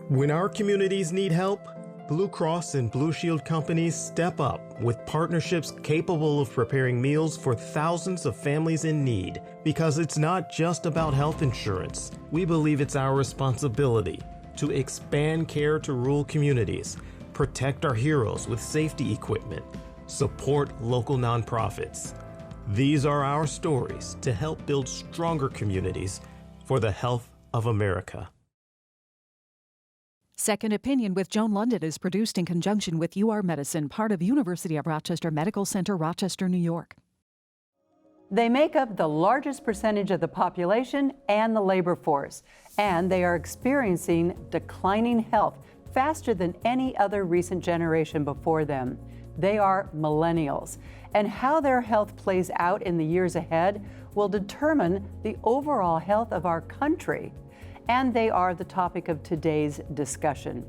When our communities need help, Blue Cross and Blue Shield companies step up with partnerships capable of preparing meals for thousands of families in need. Because it's not just about health insurance. We believe it's our responsibility to expand care to rural communities, protect our heroes with safety equipment, support local nonprofits. These are our stories to help build stronger communities for the health of America. Second Opinion with Joan London is produced in conjunction with UR Medicine, part of University of Rochester Medical Center, Rochester, New York. They make up the largest percentage of the population and the labor force, and they are experiencing declining health faster than any other recent generation before them. They are millennials, and how their health plays out in the years ahead will determine the overall health of our country. And they are the topic of today's discussion.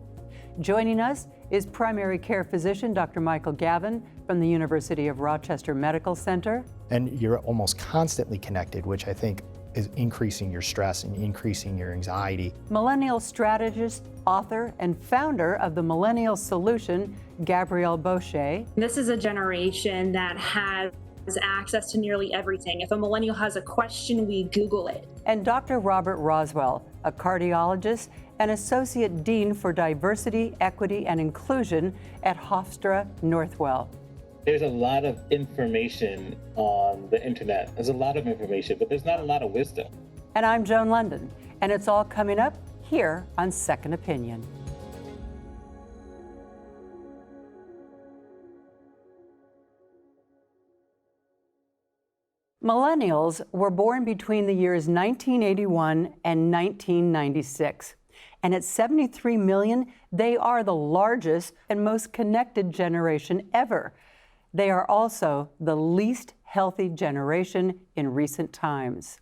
Joining us is primary care physician Dr. Michael Gavin from the University of Rochester Medical Center. And you're almost constantly connected, which I think is increasing your stress and increasing your anxiety. Millennial strategist, author, and founder of the Millennial Solution, Gabrielle Bosché. This is a generation that has access to nearly everything. If a millennial has a question, we Google it. And Dr. Robert Roswell, a cardiologist and Associate Dean for Diversity, Equity, and Inclusion at Hofstra Northwell. There's a lot of information on the internet. There's a lot of information, but there's not a lot of wisdom. And I'm Joan London, and it's all coming up here on Second Opinion. Millennials were born between the years 1981 and 1996. And at 73 million, they are the largest and most connected generation ever. They are also the least healthy generation in recent times.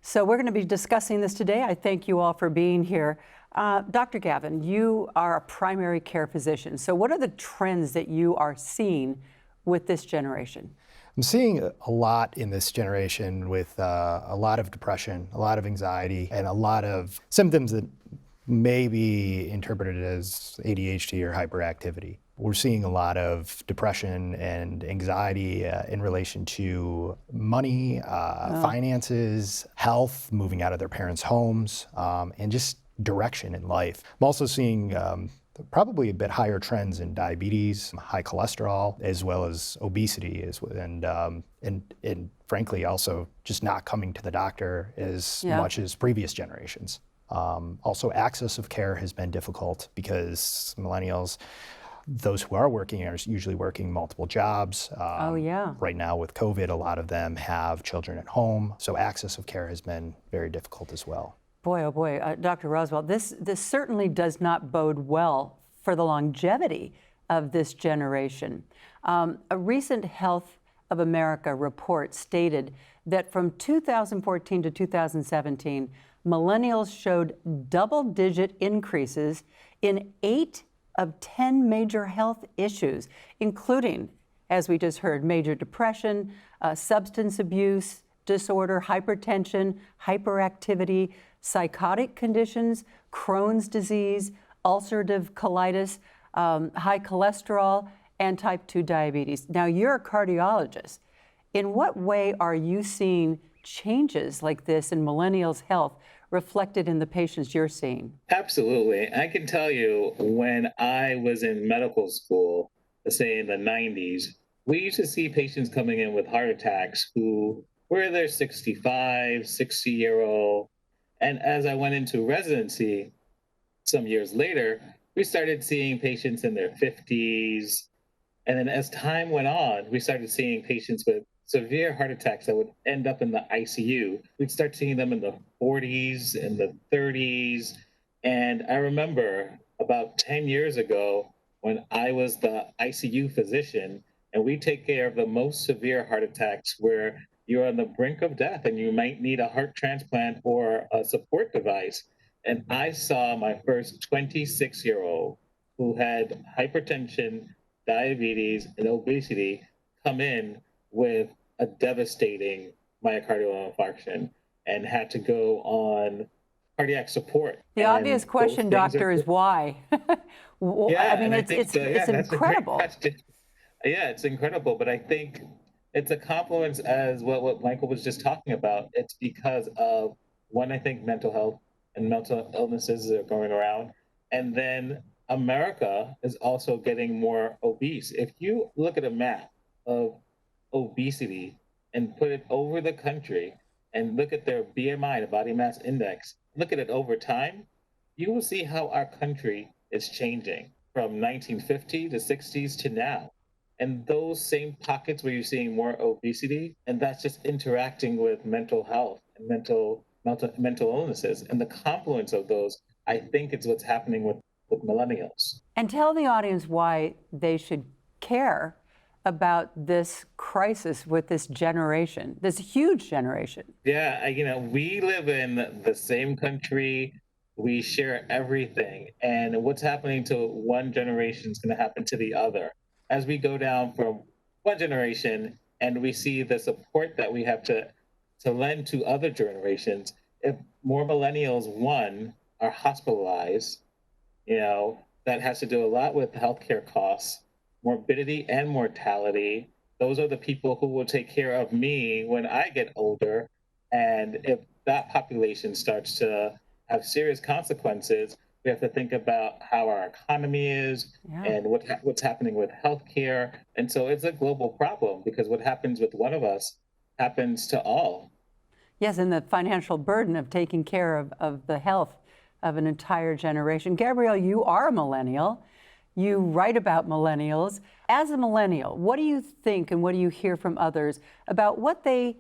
So we're going to be discussing this today. I thank you all for being here. Dr. Gavin, you are a primary care physician. So what are the trends that you are seeing with this generation? I'm seeing a lot in this generation with a lot of depression, a lot of anxiety, and a lot of symptoms that may be interpreted as ADHD or hyperactivity. We're seeing a lot of depression and anxiety in relation to money, finances, health, moving out of their parents' homes, and just direction in life. I'm also seeing probably a bit higher trends in diabetes, high cholesterol, as well as obesity, and frankly also just not coming to the doctor as much as previous generations. Also, access of care has been difficult because millennials, those who are working are usually working multiple jobs. Right now with COVID, a lot of them have children at home, so access of care has been very difficult as well. Boy, oh boy, Dr. Roswell, this certainly does not bode well for the longevity of this generation. A recent Health of America report stated that from 2014 to 2017, millennials showed double-digit increases in 8 of 10 major health issues, including, as we just heard, major depression, substance abuse disorder, hypertension, hyperactivity, psychotic conditions, Crohn's disease, ulcerative colitis, high cholesterol, and type 2 diabetes. Now, you're a cardiologist. In what way are you seeing changes like this in millennials' health reflected in the patients you're seeing? Absolutely. I can tell you when I was in medical school, let's say in the 90s, we used to see patients coming in with heart attacks who were their 65, 60-year-old. And as I went into residency some years later, we started seeing patients in their 50s. And then as time went on, we started seeing patients with severe heart attacks that would end up in the ICU. We'd start seeing them in the 40s and the 30s. And I remember about 10 years ago when I was the ICU physician, and we take care of the most severe heart attacks where you're on the brink of death and you might need a heart transplant or a support device. And I saw my first 26-year-old who had hypertension, diabetes, and obesity come in with a devastating myocardial infarction and had to go on cardiac support. The And obvious those question, things are doctor, is good. why? Yeah, I mean, and I it's think it's that, it's yeah, that's a great incredible. question. Yeah, it's incredible, but I think it's a confluence as what Michael was just talking about. It's because of one, I think mental health and mental illnesses are going around, and then America is also getting more obese. If you look at a map of obesity and put it over the country and look at their BMI, the body mass index, look at it over time, you will see how our country is changing from 1950 to 60s to now. And those same pockets where you're seeing more obesity, and that's just interacting with mental health and mental illnesses. And the confluence of those, I think, is what's happening with millennials. And tell the audience why they should care about this crisis with this generation, this huge generation. Yeah, we live in the same country. We share everything. And what's happening to one generation is going to happen to the other. As we go down from one generation and we see the support that we have to lend to other generations, if more millennials, one, are hospitalized, that has to do a lot with healthcare costs, morbidity and mortality. Those are the people who will take care of me when I get older. And if that population starts to have serious consequences, we have to think about how our economy is and what's happening with healthcare. And so it's a global problem because what happens with one of us happens to all. Yes, and the financial burden of taking care of the health of an entire generation. Gabrielle, you are a millennial. You write about millennials. As a millennial, what do you think and what do you hear from others about what they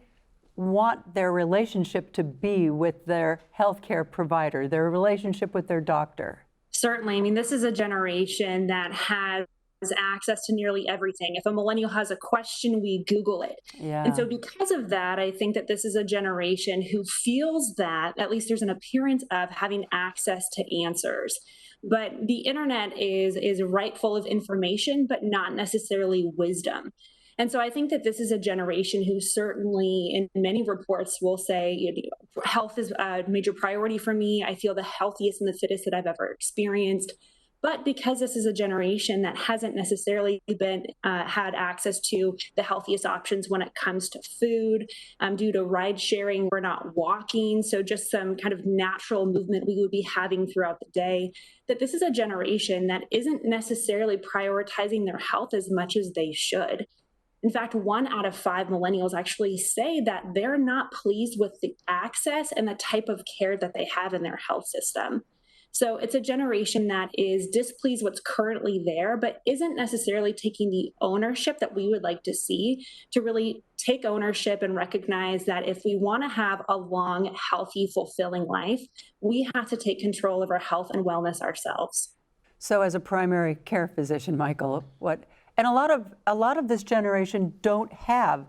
want their relationship to be with their healthcare provider, their relationship with their doctor? Certainly. I mean, this is a generation that has access to nearly everything. If a millennial has a question, we Google it. Yeah. And so because of that, I think that this is a generation who feels that at least there's an appearance of having access to answers. But the internet is right full of information, but not necessarily wisdom. And so I think that this is a generation who certainly, in many reports, will say, health is a major priority for me. I feel the healthiest and the fittest that I've ever experienced. But because this is a generation that hasn't necessarily been had access to the healthiest options when it comes to food, due to ride sharing, we're not walking. So just some kind of natural movement we would be having throughout the day, that this is a generation that isn't necessarily prioritizing their health as much as they should. In fact, 1 out of 5 millennials actually say that they're not pleased with the access and the type of care that they have in their health system. So it's a generation that is displeased what's currently there, but isn't necessarily taking the ownership that we would like to see to really take ownership and recognize that if we want to have a long, healthy, fulfilling life, we have to take control of our health and wellness ourselves. So as a primary care physician, Michael, and a lot of this generation don't have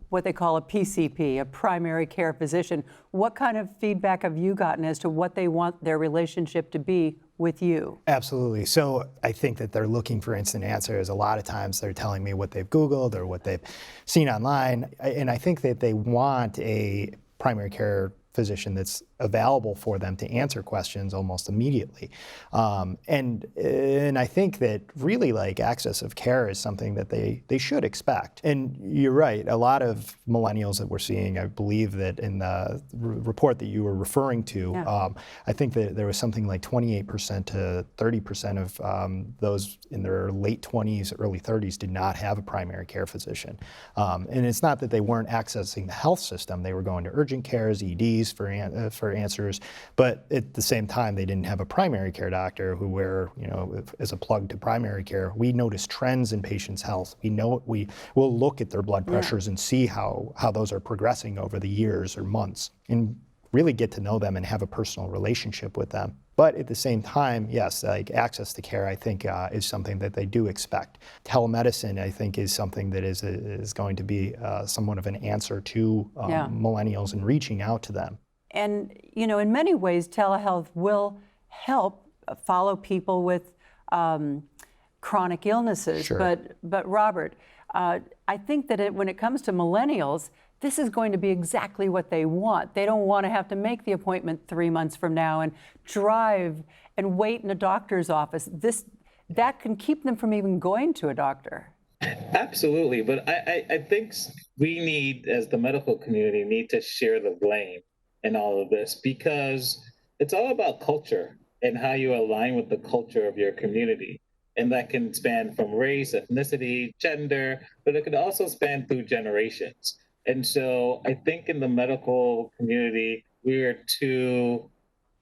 what they call a PCP, a primary care physician. What kind of feedback have you gotten as to what they want their relationship to be with you? Absolutely. So I think that they're looking for instant answers. A lot of times they're telling me what they've Googled or what they've seen online. And I think that they want a primary care physician that's available for them to answer questions almost immediately. And I think that really access of care is something that they should expect. And you're right, a lot of millennials that we're seeing, I believe that in the report that you were referring to, I think that there was something like 28% to 30% of those in their late 20s, early 30s did not have a primary care physician. And it's not that they weren't accessing the health system, they were going to urgent cares, EDs for answers, but at the same time they didn't have a primary care doctor who as a plug to primary care. We notice trends in patients' health. We will look at their blood pressures and see how those are progressing over the years or months and really get to know them and have a personal relationship with them. But at the same time, yes, access to care, I think, is something that they do expect. Telemedicine, I think, is something that is going to be somewhat of an answer to millennials and reaching out to them. And, in many ways, telehealth will help follow people with chronic illnesses. Sure. But Robert, I think that when it comes to millennials, this is going to be exactly what they want. They don't want to have to make the appointment 3 months from now and drive and wait in a doctor's office. That can keep them from even going to a doctor. Absolutely, but I think we need, as the medical community, need to share the blame in all of this, because it's all about culture and how you align with the culture of your community. And that can span from race, ethnicity, gender, but it could also span through generations. And so I think in the medical community, we are too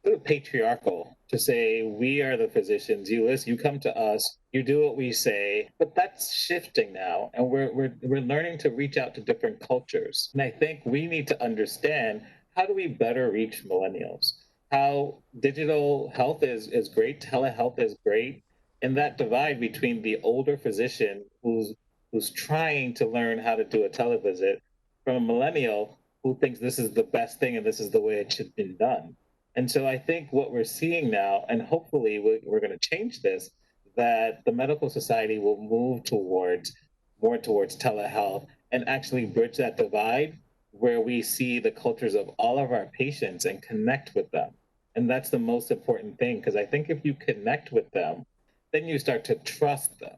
sort of patriarchal to say, we are the physicians, you listen, you come to us, you do what we say. But that's shifting now, and we're learning to reach out to different cultures. And I think we need to understand, how do we better reach millennials? How digital health is great, telehealth is great, and that divide between the older physician who's trying to learn how to do a televisit from a millennial who thinks this is the best thing and this is the way it should be done. And so I think what we're seeing now, and hopefully we're going to change this, that the medical society will move more towards telehealth and actually bridge that divide, where we see the cultures of all of our patients and connect with them. And that's the most important thing, because I think if you connect with them, then you start to trust them.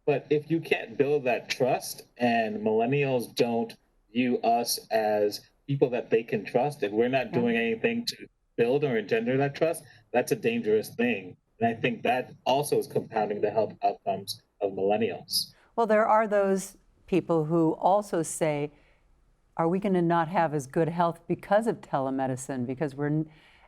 But if you can't build that trust, and millennials don't view us as people that they can trust, and we're not doing anything to build or engender that trust, that's a dangerous thing. And I think that also is compounding the health outcomes of millennials. Well, there are those people who also say, are we going to not have as good health because of telemedicine? Because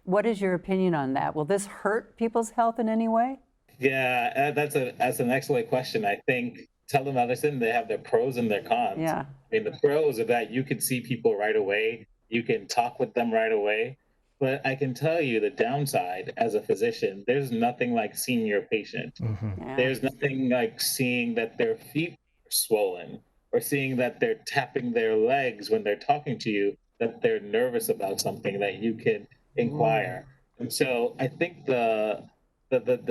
what is your opinion on that? Will this hurt people's health in any way? Yeah, that's an excellent question. I think telemedicine, they have their pros and their cons. Yeah. I mean, the pros are that you can see people right away, you can talk with them right away. But I can tell you the downside as a physician, there's nothing like seeing your patient. Mm-hmm. Yeah. There's nothing like seeing that their feet are swollen, or seeing that they're tapping their legs when they're talking to you, that they're nervous about something that you can inquire. And so I think the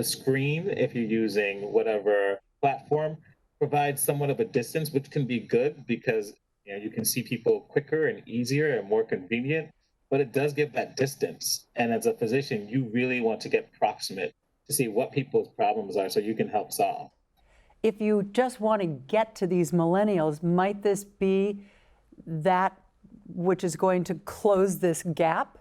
screen, if you're using whatever platform, provides somewhat of a distance, which can be good because you can see people quicker and easier and more convenient, but it does give that distance. And as a physician, you really want to get proximate to see what people's problems are so you can help solve. If you just want to get to these millennials, might this be that which is going to close this gap?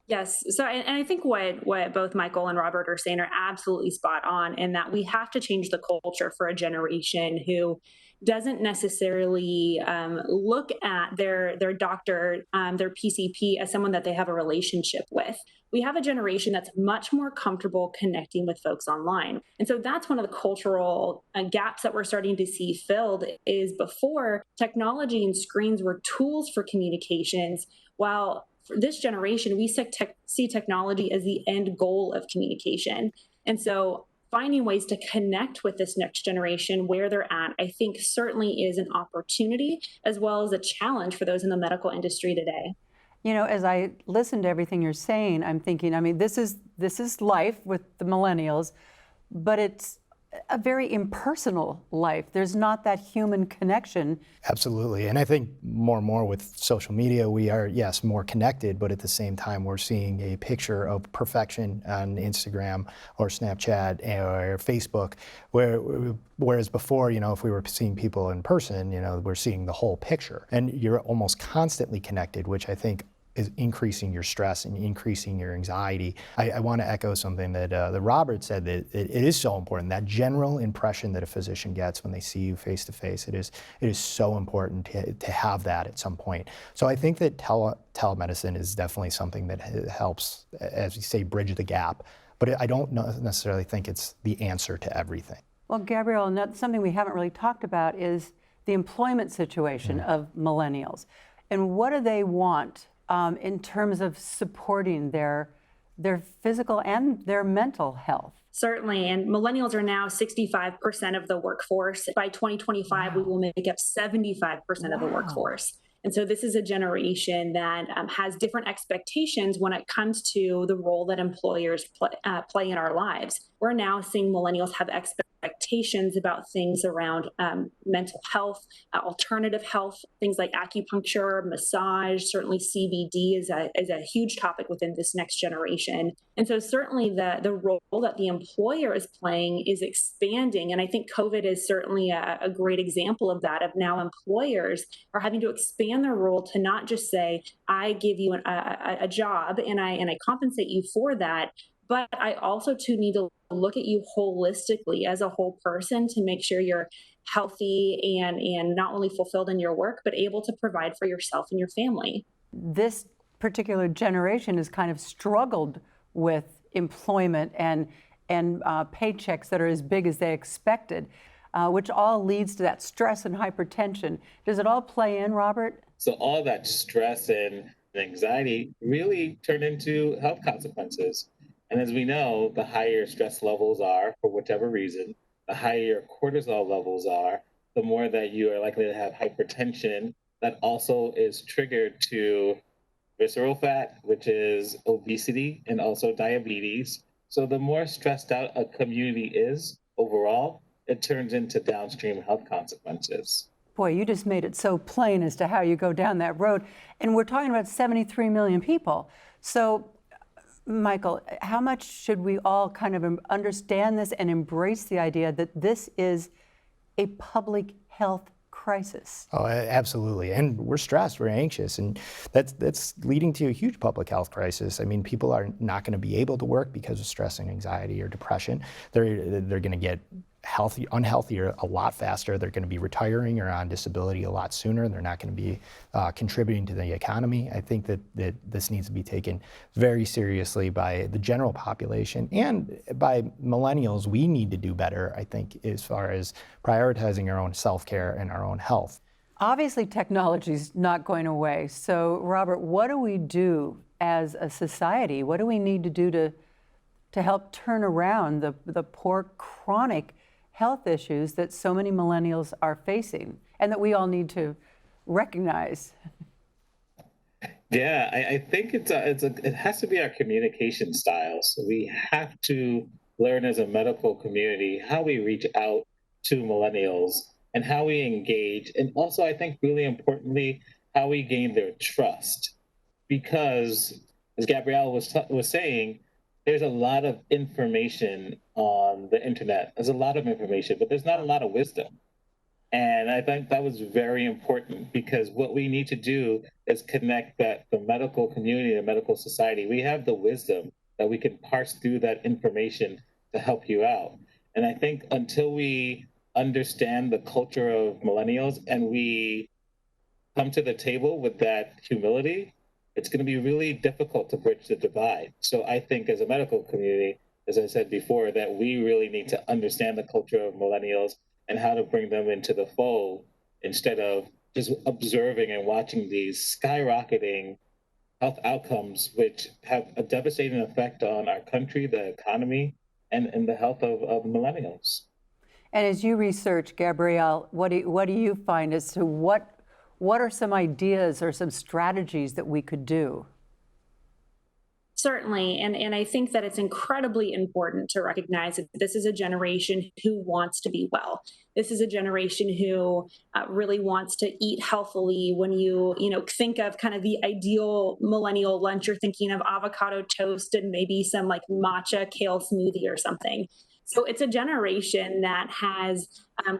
Yes. So, and I think what both Michael and Robert are saying are absolutely spot on, in that we have to change the culture for a generation who doesn't necessarily look at their doctor, their PCP, as someone that they have a relationship with. We have a generation that's much more comfortable connecting with folks online. And so that's one of the cultural gaps that we're starting to see filled. Is before, technology and screens were tools for communications, while for this generation, we see technology as the end goal of communication. And so finding ways to connect with this next generation where they're at, I think certainly is an opportunity as well as a challenge for those in the medical industry today. You know, as I listen to everything you're saying, I'm thinking, I mean, this is life with the millennials, but it's a very impersonal life. There's not that human connection. Absolutely. And I think more and more with social media, we are, yes, more connected, but at the same time, we're seeing a picture of perfection on Instagram or Snapchat or Facebook, whereas before, if we were seeing people in person, we're seeing the whole picture. And you're almost constantly connected, which I think is increasing your stress and increasing your anxiety. I want to echo something that Robert said, that it is so important, that general impression that a physician gets when they see you face to face. It is so important to have that at some point. So I think that telemedicine is definitely something that helps, as you say, bridge the gap. But I don't necessarily think it's the answer to everything. Well, Gabrielle, something we haven't really talked about is the employment situation of millennials. And what do they want in terms of supporting their physical and their mental health? Certainly. And millennials are now 65% of the workforce. By 2025, we will make up 75% of the workforce. And so this is a generation that has different expectations when it comes to the role that employers play in our lives. We're now seeing millennials have expectations educations about things around mental health, alternative health, things like acupuncture, massage. Certainly, CBD is a huge topic within this next generation. And so, certainly, the role that the employer is playing is expanding. And I think COVID is certainly a great example of that. Of now, employers are having to expand their role to not just say, "I give you a job and I compensate you for that." But I also too need to look at you holistically as a whole person to make sure you're healthy and not only fulfilled in your work, but able to provide for yourself and your family. This particular generation has kind of struggled with employment and paychecks that are as big as they expected, which all leads to that stress and hypertension. Does it all play in, Robert? So all that stress and anxiety really turn into health consequences. And as we know, the higher stress levels are, for whatever reason, the higher your cortisol levels are, the more that you are likely to have hypertension that also is triggered to visceral fat, which is obesity, and also diabetes. So the more stressed out a community is overall, it turns into downstream health consequences. Boy, you just made it so plain as to how you go down that road. And we're talking about 73 million people. So, Michael, how much should we all kind of understand this and embrace the idea that this is a public health crisis? Oh, absolutely. And we're stressed, we're anxious, and that's leading to a huge public health crisis. I mean, people are not going to be able to work because of stress and anxiety or depression. They're going to get unhealthier a lot faster. They're going to be retiring or on disability a lot sooner. They're not going to be contributing to the economy. I think that this needs to be taken very seriously by the general population and by millennials. We need to do better, I think, as far as prioritizing our own self-care and our own health. Obviously, technology is not going away. So, Robert, what do we do as a society? What do we need to do to help turn around the poor chronic health issues that so many millennials are facing and that we all need to recognize? Yeah, I think it has to be our communication styles. We have to learn as a medical community how we reach out to millennials and how we engage. And also, I think really importantly, how we gain their trust. Because as Gabrielle was saying, there's a lot of information on the internet. There's a lot of information, but there's not a lot of wisdom. And I think that was very important because what we need to do is connect that the medical community, the medical society, we have the wisdom that we can parse through that information to help you out. And I think until we understand the culture of millennials and we come to the table with that humility, it's going to be really difficult to bridge the divide. So I think as a medical community, as I said before, that we really need to understand the culture of millennials and how to bring them into the fold instead of just observing and watching these skyrocketing health outcomes, which have a devastating effect on our country, the economy, and the health of millennials. And as you research, Gabrielle, what do you find as to what are some ideas or some strategies that we could do? Certainly. And I think that it's incredibly important to recognize that this is a generation who wants to be well. This is a generation who really wants to eat healthily. When you think of kind of the ideal millennial lunch, you're thinking of avocado toast and maybe some like matcha kale smoothie or something. So it's a generation that has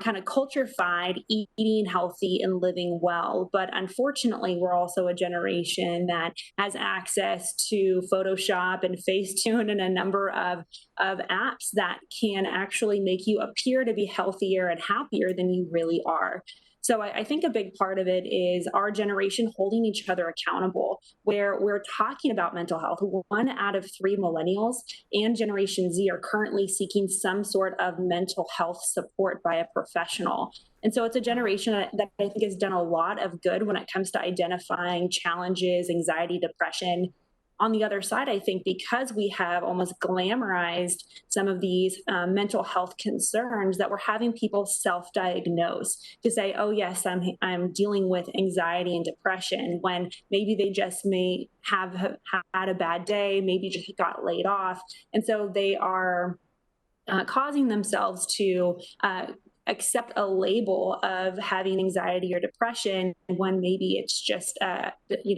kind of culture-fied eating healthy and living well. But unfortunately, we're also a generation that has access to Photoshop and Facetune and a number of apps that can actually make you appear to be healthier and happier than you really are. So I think a big part of it is our generation holding each other accountable, where we're talking about mental health. 1 out of 3 millennials and Generation Z are currently seeking some sort of mental health support by a professional. And so it's a generation that I think has done a lot of good when it comes to identifying challenges, anxiety, depression. On the other side, I think because we have almost glamorized some of these mental health concerns, that we're having people self-diagnose to say, oh, yes, I'm dealing with anxiety and depression, when maybe they just may have had a bad day, maybe just got laid off. And so they are causing themselves to accept a label of having anxiety or depression when maybe it's just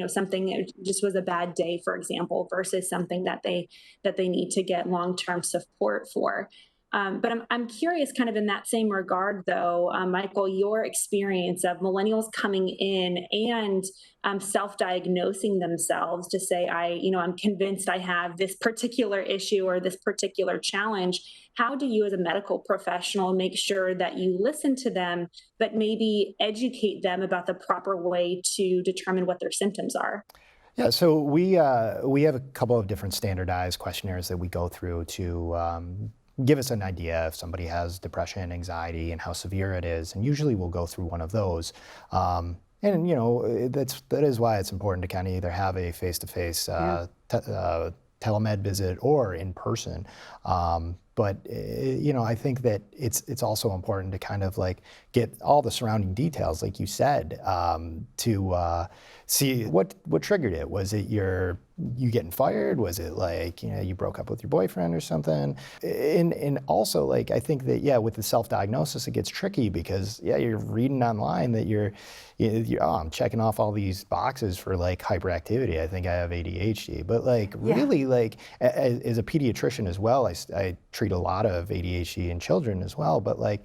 something that just was a bad day, for example, versus something that they need to get long-term support for. But I'm curious, kind of in that same regard, though, Michael, your experience of millennials coming in and self-diagnosing themselves to say, I'm convinced I have this particular issue or this particular challenge. How do you, as a medical professional, make sure that you listen to them, but maybe educate them about the proper way to determine what their symptoms are? Yeah, so we have a couple of different standardized questionnaires that we go through to give us an idea if somebody has depression, anxiety, and how severe it is. And usually we'll go through one of those. And that is why it's important to kind of either have a face-to-face telemed visit or in person. But I think that it's also important to kind of like get all the surrounding details, like you said, to see what triggered it. Was it you getting fired? Was it like you broke up with your boyfriend or something? And also, like, I think that with the self-diagnosis it gets tricky because you're reading online that you're I'm checking off all these boxes for like hyperactivity. I think I have ADHD, but really, like, as a pediatrician as well, I treat a lot of ADHD in children as well. But like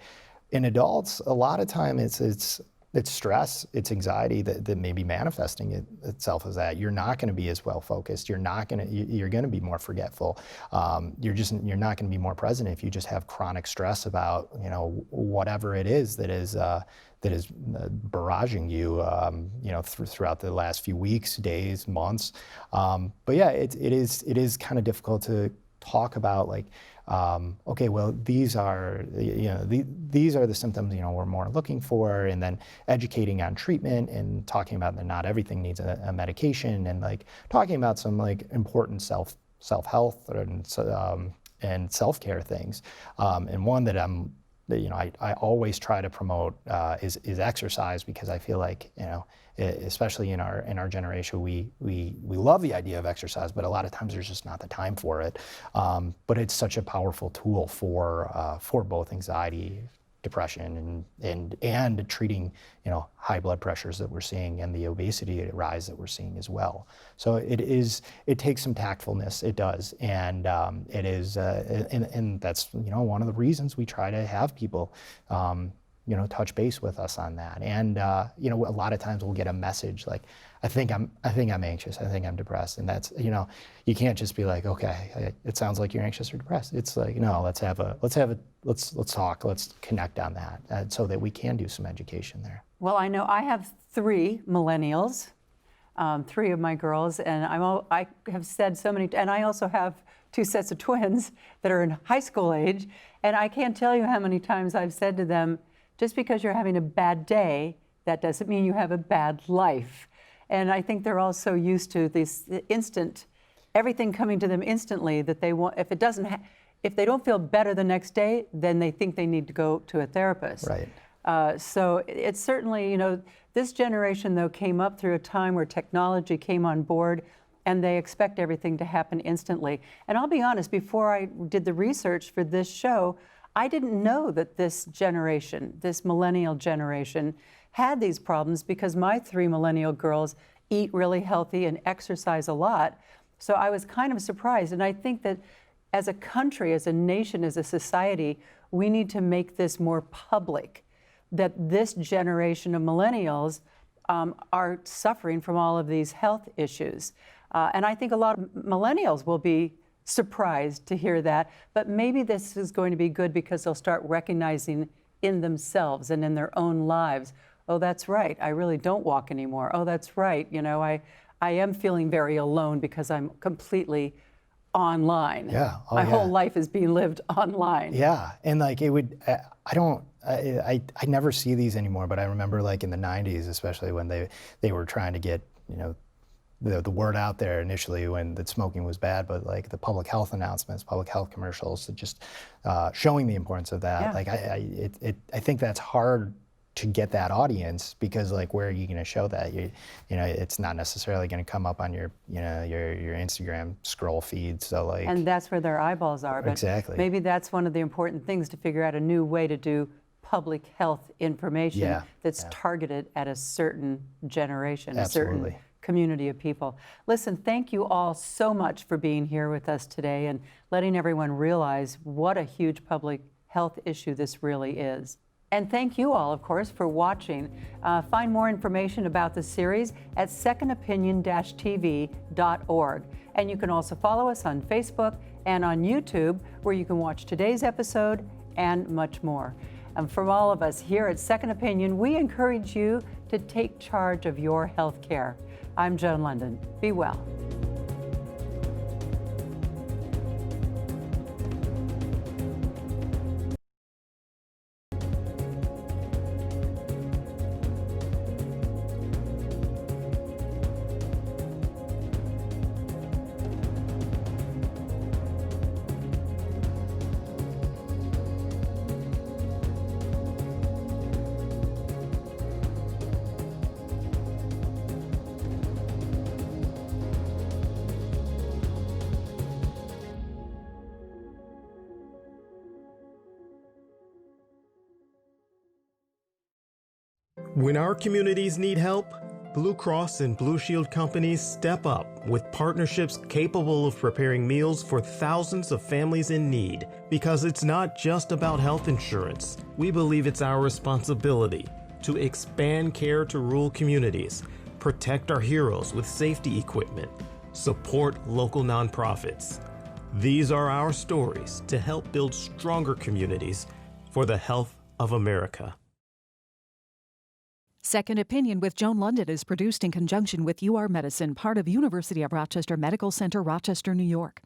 in adults, a lot of time it's stress, it's anxiety that may be manifesting itself as that. You're not going to be as well focused. You're going to be more forgetful. You're not going to be more present if you just have chronic stress about whatever it is that is barraging you throughout the last few weeks, days, months. But it is kind of difficult to talk about, like, okay, well, these are the symptoms we're more looking for, and then educating on treatment and talking about that not everything needs a medication, and like talking about some like important self-health and self-care things. And one that I always try to promote is exercise, because I feel like especially in our generation, we love the idea of exercise, but a lot of times there's just not the time for it. But it's such a powerful tool for both anxiety, depression, and treating high blood pressures that we're seeing and the obesity rise that we're seeing as well. So it takes some tactfulness, it does, and it is and that's one of the reasons we try to have people touch base with us on that. And a lot of times we'll get a message like, I think I'm anxious, I think I'm depressed, and that's you can't just be like, okay, it sounds like you're anxious or depressed. It's like, no, let's talk, let's connect on that, so that we can do some education there. Well, I know I have 3 millennials, 3 of my girls, and I have said so many, and I also have 2 sets of twins that are in high school age, and I can't tell you how many times I've said to them, just because you're having a bad day, that doesn't mean you have a bad life. And I think they're all so used to this everything coming to them instantly, that they want, if they don't feel better the next day, then they think they need to go to a therapist. Right. So it's certainly, this generation, though, came up through a time where technology came on board, and they expect everything to happen instantly. And I'll be honest, before I did the research for this show, I didn't know that this generation, this millennial generation, had these problems, because my 3 millennial girls eat really healthy and exercise a lot. So I was kind of surprised. And I think that as a country, as a nation, as a society, we need to make this more public, that this generation of millennials are suffering from all of these health issues. And I think a lot of millennials will be surprised to hear that, but maybe this is going to be good, because they'll start recognizing in themselves and in their own lives, oh, that's right, I really don't walk anymore. Oh, that's right, I am feeling very alone because I'm completely online. Yeah. Oh, my whole life is being lived online. Yeah, and like it would, I never see these anymore, but I remember like in the 90s, especially when they were trying to get, the word out there initially when that smoking was bad, but like the public health announcements, public health commercials, just showing the importance of that. Yeah. Like I think that's hard to get that audience, because like where are you going to show that? You know, it's not necessarily going to come up on your your Instagram scroll feed. So like, and that's where their eyeballs are. But exactly. maybe that's one of the important things, to figure out a new way to do public health information that's targeted at a certain generation, a certain community of people. Listen, thank you all so much for being here with us today and letting everyone realize what a huge public health issue this really is. And thank you all, of course, for watching. Find more information about the series at secondopinion-tv.org. And you can also follow us on Facebook and on YouTube, where you can watch today's episode and much more. And from all of us here at Second Opinion, we encourage you to take charge of your health care. I'm Joan London. Be well. When our communities need help, Blue Cross and Blue Shield companies step up with partnerships capable of preparing meals for thousands of families in need. Because it's not just about health insurance. We believe it's our responsibility to expand care to rural communities, protect our heroes with safety equipment, support local nonprofits. These are our stories to help build stronger communities for the health of America. Second Opinion with Joan London is produced in conjunction with UR Medicine, part of University of Rochester Medical Center, Rochester, New York.